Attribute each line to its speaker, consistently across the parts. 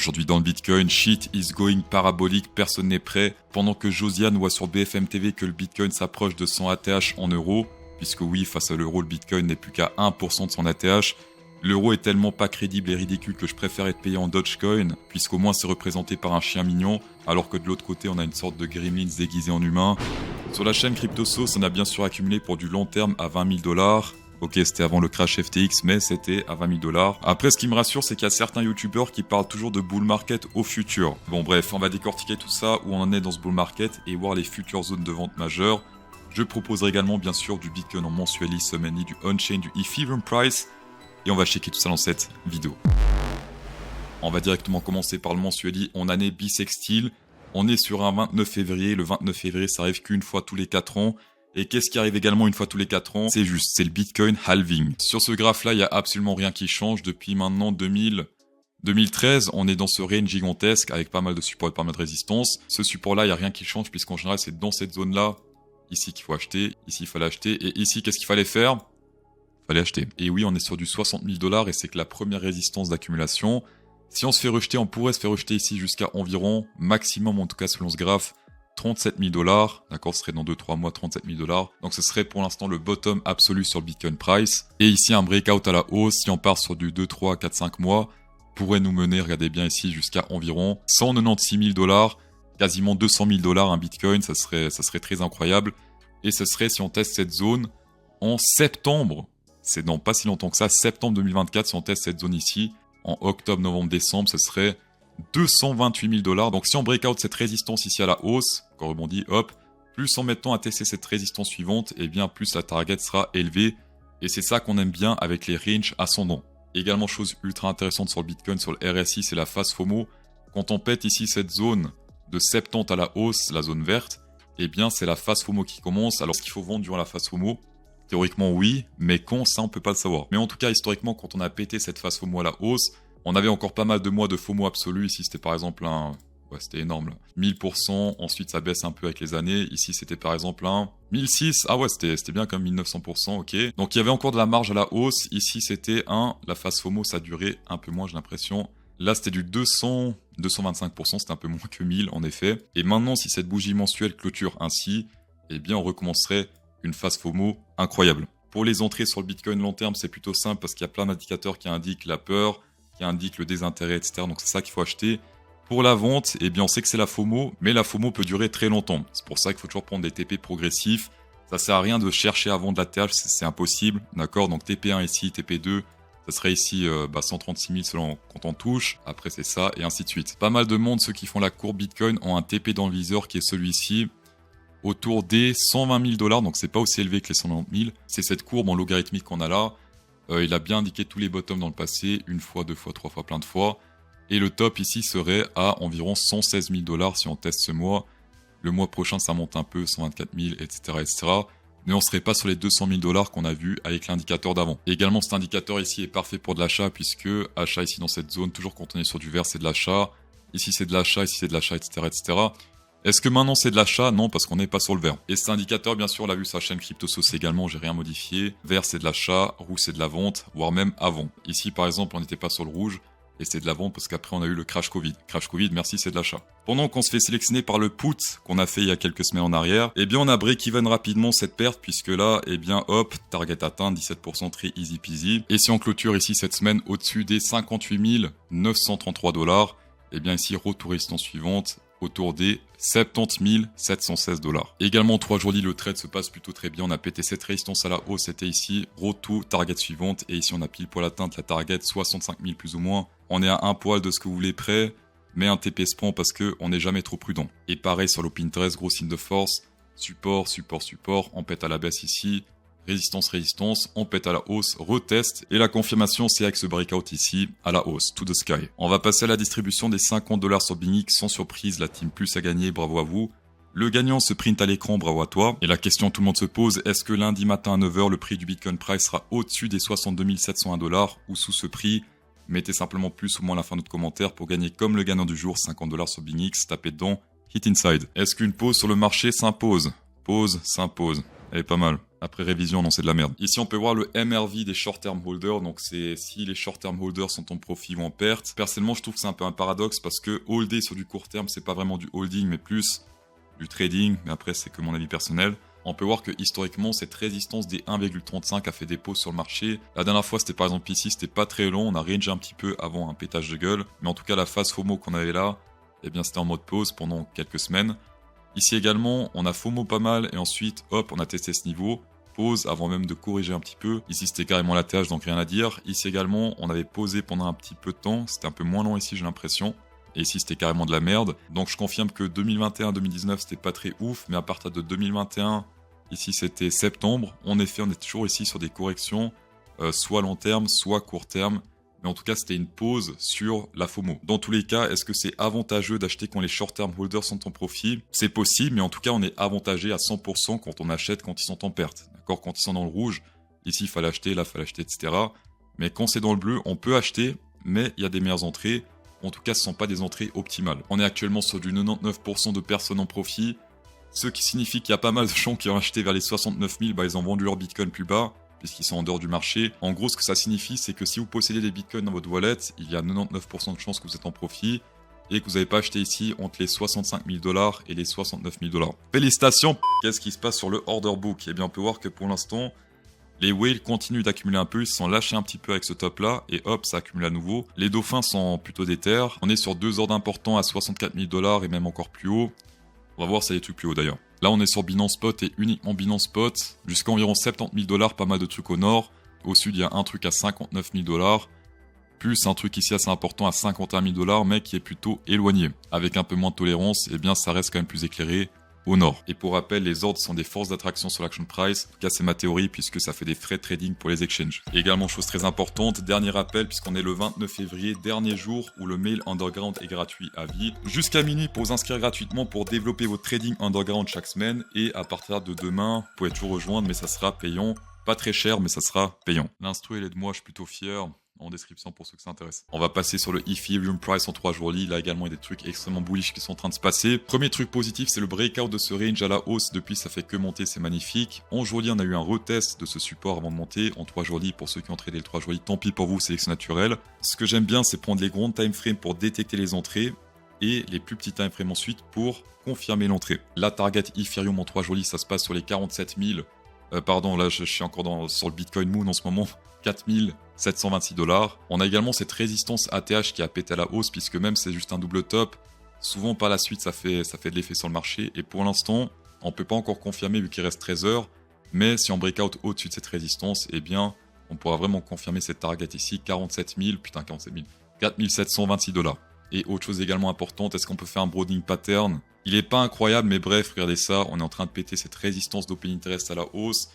Speaker 1: Aujourd'hui dans le Bitcoin, shit is going parabolique, personne n'est prêt. Pendant que Josiane voit sur BFM TV que le Bitcoin s'approche de 100 ATH en euros, puisque oui, face à l'euro, le Bitcoin n'est plus qu'à 1% de son ATH. L'euro est tellement pas crédible et ridicule que je préfère être payé en Dogecoin, puisqu'au moins c'est représenté par un chien mignon, alors que de l'autre côté on a une sorte de gremlins déguisé en humain. Sur la chaîne CryptoSauce, on a bien sûr accumulé pour du long terme à 20 000 $. Ok, c'était avant le crash FTX, mais c'était à 20 000 $. Après, ce qui me rassure, c'est qu'il y a certains youtubeurs qui parlent toujours de bull market au futur. Bon bref, on va décortiquer tout ça, où on en est dans ce bull market, et voir les futures zones de vente majeures. Je proposerai également bien sûr du Bitcoin en mensueli, semainly, du on-chain, du Ethereum price, et on va checker tout ça dans cette vidéo. On va directement commencer par le mensueli en année bissextile. On est sur un 29 février, le 29 février ça arrive qu'une fois tous les 4 ans. Et qu'est-ce qui arrive également une fois tous les 4 ans? C'est juste, c'est le Bitcoin halving. Sur ce graphe-là, il n'y a absolument rien qui change depuis maintenant 2013. On est dans ce range gigantesque avec pas mal de supports et pas mal de résistance. Ce support-là, il n'y a rien qui change puisqu'en général, c'est dans cette zone-là, ici qu'il faut acheter, ici il fallait acheter. Et ici, qu'est-ce qu'il fallait faire? Fallait acheter. Et oui, on est sur du 60 000 $ et c'est que la première résistance d'accumulation. Si on se fait rejeter, on pourrait se faire rejeter ici jusqu'à environ, maximum en tout cas selon ce graphe, 37 000 $, d'accord, ce serait dans 2-3 mois 37 000 $, donc ce serait pour l'instant le bottom absolu sur le Bitcoin price, et ici un breakout à la hausse, si on part sur du 2, 3, 4, 5 mois, pourrait nous mener, regardez bien ici, jusqu'à environ 196 000 $, quasiment 200 000 $ un Bitcoin, ça serait très incroyable, et ce serait si on teste cette zone en septembre, c'est dans pas si longtemps que ça, septembre 2024, si on teste cette zone ici, en octobre, novembre, décembre, ce serait 228 000 $. Donc si on break out cette résistance ici à la hausse, quand on rebondit, hop, plus en mettant à tester cette résistance suivante, et bien plus la target sera élevée. Et c'est ça qu'on aime bien avec les ranges ascendants. Également chose ultra intéressante sur le Bitcoin, sur le RSI, c'est la phase FOMO. Quand on pète ici cette zone de 70 à la hausse, la zone verte, et bien c'est la phase FOMO qui commence. Alors est-ce qu'il faut vendre durant la phase FOMO? Théoriquement oui, mais quand ça on peut pas le savoir. Mais en tout cas historiquement quand on a pété cette phase FOMO à la hausse, on avait encore pas mal de mois de FOMO absolu. Ici, c'était par exemple un... Ouais, c'était énorme, là. 1000%. Ensuite, ça baisse un peu avec les années. Ici, c'était par exemple un 1006. Ah ouais, c'était bien comme 1900%, ok. Donc, il y avait encore de la marge à la hausse. Ici, c'était un... La phase FOMO, ça durait un peu moins, j'ai l'impression. Là, c'était du 200... 225%. C'était un peu moins que 1000, en effet. Et maintenant, si cette bougie mensuelle clôture ainsi, eh bien, on recommencerait une phase FOMO incroyable. Pour les entrées sur le Bitcoin long terme, c'est plutôt simple parce qu'il y a plein d'indicateurs qui indiquent la peur, qui indique le désintérêt, etc. Donc c'est ça qu'il faut acheter. Pour la vente, eh bien on sait que c'est la FOMO, mais la FOMO peut durer très longtemps. C'est pour ça qu'il faut toujours prendre des TP progressifs. Ça sert à rien de chercher à vendre la TH, c'est impossible, d'accord. Donc TP1 ici, TP2, ça serait ici 136 000 selon quand on touche. Après c'est ça, et ainsi de suite. Pas mal de monde, ceux qui font la courbe Bitcoin, ont un TP dans le viseur qui est celui-ci, autour des 120 000 $. Donc c'est pas aussi élevé que les 190 000. C'est cette courbe en logarithmique qu'on a là. Il a bien indiqué tous les bottoms dans le passé, une fois, deux fois, trois fois, plein de fois. Et le top ici serait à environ 116 000 $ si on teste ce mois. Le mois prochain, ça monte un peu, 124 000, etc., etc. Mais on serait pas sur les 200 000 $ qu'on a vu avec l'indicateur d'avant. Et également, cet indicateur ici est parfait pour de l'achat, puisque achat ici dans cette zone, toujours quand on est sur du vert, c'est de l'achat. Ici, c'est de l'achat, ici, c'est de l'achat, etc., etc. Est-ce que maintenant c'est de l'achat? Non, parce qu'on n'est pas sur le vert. Et cet indicateur, bien sûr, on l'a vu sur la chaîne CryptoSauce également, j'ai rien modifié. Vert c'est de l'achat, rouge c'est de la vente, voire même avant. Ici par exemple, on n'était pas sur le rouge, et c'est de la vente parce qu'après on a eu le crash Covid. Crash Covid, merci, c'est de l'achat. Pendant qu'on se fait sélectionner par le put qu'on a fait il y a quelques semaines en arrière, eh bien on a break-even rapidement cette perte, puisque là, eh bien hop, target atteint, 17%, très easy peasy. Et si on clôture ici cette semaine au-dessus des 58 933 $, eh bien ici, retour résistance suivante, autour des 70 716 $. Également, 3 jours le trade se passe plutôt très bien. On a pété cette résistance à la hausse, c'était ici, retour, target suivante. Et ici, on a pile poil atteinte la target 65 000 plus ou moins. On est à un poil de ce que vous voulez près, mais un TP se prend parce qu'on n'est jamais trop prudent. Et pareil sur le Pinterest, gros signe de force, support, support, support, on pète à la baisse ici. Résistance, résistance, on pète à la hausse, reteste, et la confirmation c'est avec ce breakout ici, à la hausse, to the sky. On va passer à la distribution des 50 $ sur BingX, sans surprise, la team plus a gagné, bravo à vous. Le gagnant se print à l'écran, bravo à toi. Et la question tout le monde se pose, est-ce que lundi matin à 9h, le prix du Bitcoin Price sera au-dessus des 62 701 $, ou sous ce prix? Mettez simplement plus ou moins à la fin de notre commentaire pour gagner comme le gagnant du jour, 50 $ sur BingX, tapez dedans, hit inside. Est-ce qu'une pause sur le marché s'impose? Pause, s'impose, elle est pas mal. Après révision, non, c'est de la merde. Ici, on peut voir le MRV des short-term holders. Donc, c'est si les short-term holders sont en profit ou en perte. Personnellement, je trouve que c'est un peu un paradoxe parce que holder sur du court terme, c'est pas vraiment du holding, mais plus du trading. Mais après, c'est que mon avis personnel. On peut voir que historiquement, cette résistance des 1,35 a fait des pauses sur le marché. La dernière fois, c'était par exemple ici, c'était pas très long. On a rangé un petit peu avant un pétage de gueule. Mais en tout cas, la phase FOMO qu'on avait là, eh bien, c'était en mode pause pendant quelques semaines. Ici également, on a FOMO pas mal et ensuite, hop, on a testé ce niveau. Pause avant même de corriger un petit peu. Ici, c'était carrément l'ATH, donc rien à dire. Ici également, on avait posé pendant un petit peu de temps. C'était un peu moins long ici, j'ai l'impression. Et ici, c'était carrément de la merde. Donc, je confirme que 2021-2019, c'était pas très ouf. Mais à partir de 2021, ici, c'était septembre. En effet, on est toujours ici sur des corrections, soit long terme, soit court terme. Mais en tout cas, c'était une pause sur la FOMO. Dans tous les cas, est-ce que c'est avantageux d'acheter quand les short-term holders sont en profit? C'est possible, mais en tout cas, on est avantagé à 100% quand on achète quand ils sont en perte. D'accord? Quand ils sont dans le rouge, ici, il fallait acheter, là, il fallait acheter, etc. Mais quand c'est dans le bleu, on peut acheter, mais il y a des meilleures entrées. En tout cas, ce ne sont pas des entrées optimales. On est actuellement sur du 99% de personnes en profit, ce qui signifie qu'il y a pas mal de gens qui ont acheté vers les 69 000, ils ont vendu leur Bitcoin plus bas, puisqu'ils sont en dehors du marché. En gros, ce que ça signifie, c'est que si vous possédez des bitcoins dans votre wallet, il y a 99% de chances que vous êtes en profit et que vous n'avez pas acheté ici entre les 65 000 $ et les 69 000 $. Félicitations! Qu'est-ce qui se passe sur le order book? Eh bien, on peut voir que pour l'instant, les whales continuent d'accumuler un peu, ils se sont lâchés un petit peu avec ce top-là, et hop, ça accumule à nouveau. Les dauphins sont plutôt déter. On est sur deux ordres importants à 64 000 $ et même encore plus haut. On va voir si ça y a des trucs plus haut d'ailleurs. Là, on est sur Binance Spot et uniquement Binance Spot. Jusqu'à environ 70 000 $, pas mal de trucs au nord. Au sud, il y a un truc à 59 000 $. Plus un truc ici assez important à 51 000 $, mais qui est plutôt éloigné. Avec un peu moins de tolérance, eh bien, ça reste quand même plus éclairé au nord. Et pour rappel, les ordres sont des forces d'attraction sur l'action price. En tout cas, c'est ma théorie puisque ça fait des frais de trading pour les exchanges. Et également, chose très importante, dernier rappel puisqu'on est le 29 février, dernier jour où le mail underground est gratuit à vie. Jusqu'à minuit pour vous inscrire gratuitement pour développer votre trading underground chaque semaine. Et à partir de demain, vous pouvez toujours rejoindre, mais ça sera payant. Pas très cher, mais ça sera payant. L'instru, elle est de moi, je suis plutôt fier. En description pour ceux que ça intéresse. On va passer sur le Ethereum Price en 3 jours lit. Là également, il y a des trucs extrêmement bullish qui sont en train de se passer. Premier truc positif, c'est le breakout de ce range à la hausse. Depuis, ça fait que monter, c'est magnifique. En jour lit, on a eu un retest de ce support avant de monter. En 3 jours lit, pour ceux qui ont tradé le 3 jours lit, tant pis pour vous, sélection naturelle. Ce que j'aime bien, c'est prendre les grands time frames pour détecter les entrées et les plus petits time frames ensuite pour confirmer l'entrée. La target Ethereum en 3 jours lit, ça se passe sur les 47 000. Pardon, là je suis encore sur le Bitcoin Moon en ce moment. 4 726 $. On a également cette résistance ATH qui a pété à la hausse puisque même c'est juste un double top. Souvent par la suite ça fait de l'effet sur le marché et pour l'instant on peut pas encore confirmer vu qu'il reste 13 heures. Mais si on breakout au-dessus de cette résistance, eh bien on pourra vraiment confirmer cette target ici 47 000, 4 726 $. Et autre chose également importante, est-ce qu'on peut faire un broadening pattern? Il est pas incroyable mais bref, regardez ça, on est en train de péter cette résistance d'open interest à la hausse.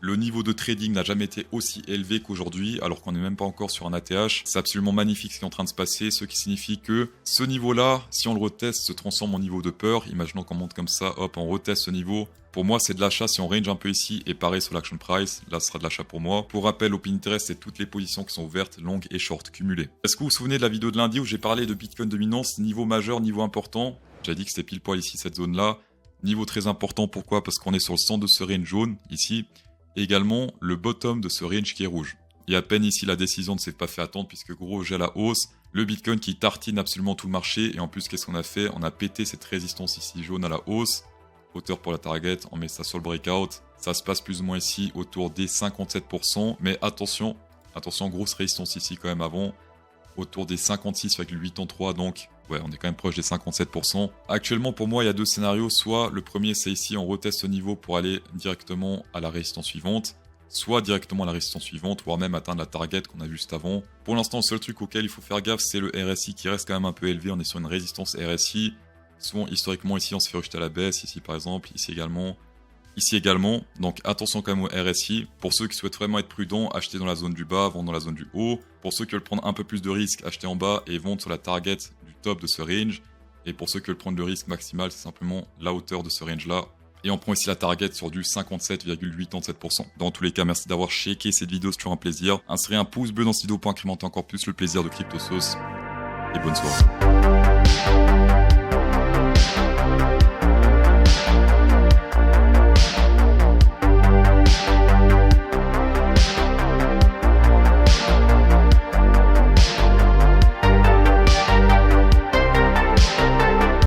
Speaker 1: Le niveau de trading n'a jamais été aussi élevé qu'aujourd'hui, alors qu'on n'est même pas encore sur un ATH. C'est absolument magnifique ce qui est en train de se passer, ce qui signifie que ce niveau-là, si on le reteste, se transforme en niveau de peur. Imaginons qu'on monte comme ça, hop, on reteste ce niveau. Pour moi, c'est de l'achat. Si on range un peu ici et pareil sur l'action price, là, ce sera de l'achat pour moi. Pour rappel, open interest, c'est toutes les positions qui sont ouvertes, longues et short, cumulées. Est-ce que vous vous souvenez de la vidéo de lundi où j'ai parlé de Bitcoin dominance, niveau majeur, niveau important? J'avais dit que c'était pile poil ici, cette zone-là. Niveau très important, pourquoi? Parce qu'on est sur le centre de ce range jaune, ici. Également le bottom de ce range qui est rouge. Et à peine ici la décision ne s'est pas fait attendre puisque gros jet à la hausse, le Bitcoin qui tartine absolument tout le marché et en plus qu'est-ce qu'on a fait? On a pété cette résistance ici jaune à la hausse, hauteur pour la target, on met ça sur le breakout, ça se passe plus ou moins ici autour des 57%, mais attention, grosse résistance ici quand même avant, autour des 56,83 donc ouais, on est quand même proche des 57%. Actuellement, pour moi, il y a deux scénarios. Soit le premier, c'est ici, on reteste ce niveau pour aller directement à la résistance suivante. Soit directement à la résistance suivante, voire même atteindre la target qu'on a vu juste avant. Pour l'instant, le seul truc auquel il faut faire gaffe, c'est le RSI qui reste quand même un peu élevé. On est sur une résistance RSI. Souvent, historiquement, ici, on se fait rejeter à la baisse. Ici, par exemple, ici également. Ici également, donc attention quand même au RSI. Pour ceux qui souhaitent vraiment être prudents, achetez dans la zone du bas, vendre dans la zone du haut. Pour ceux qui veulent prendre un peu plus de risques, achetez en bas et vendre sur la target du top de ce range. Et pour ceux qui veulent prendre le risque maximal, c'est simplement la hauteur de ce range-là. Et on prend ici la target sur du 57,87%. Dans tous les cas, merci d'avoir checké cette vidéo, c'est toujours un plaisir. Insérez un pouce bleu dans cette vidéo pour incrémenter encore plus le plaisir de CryptoSauce. Et bonne soirée.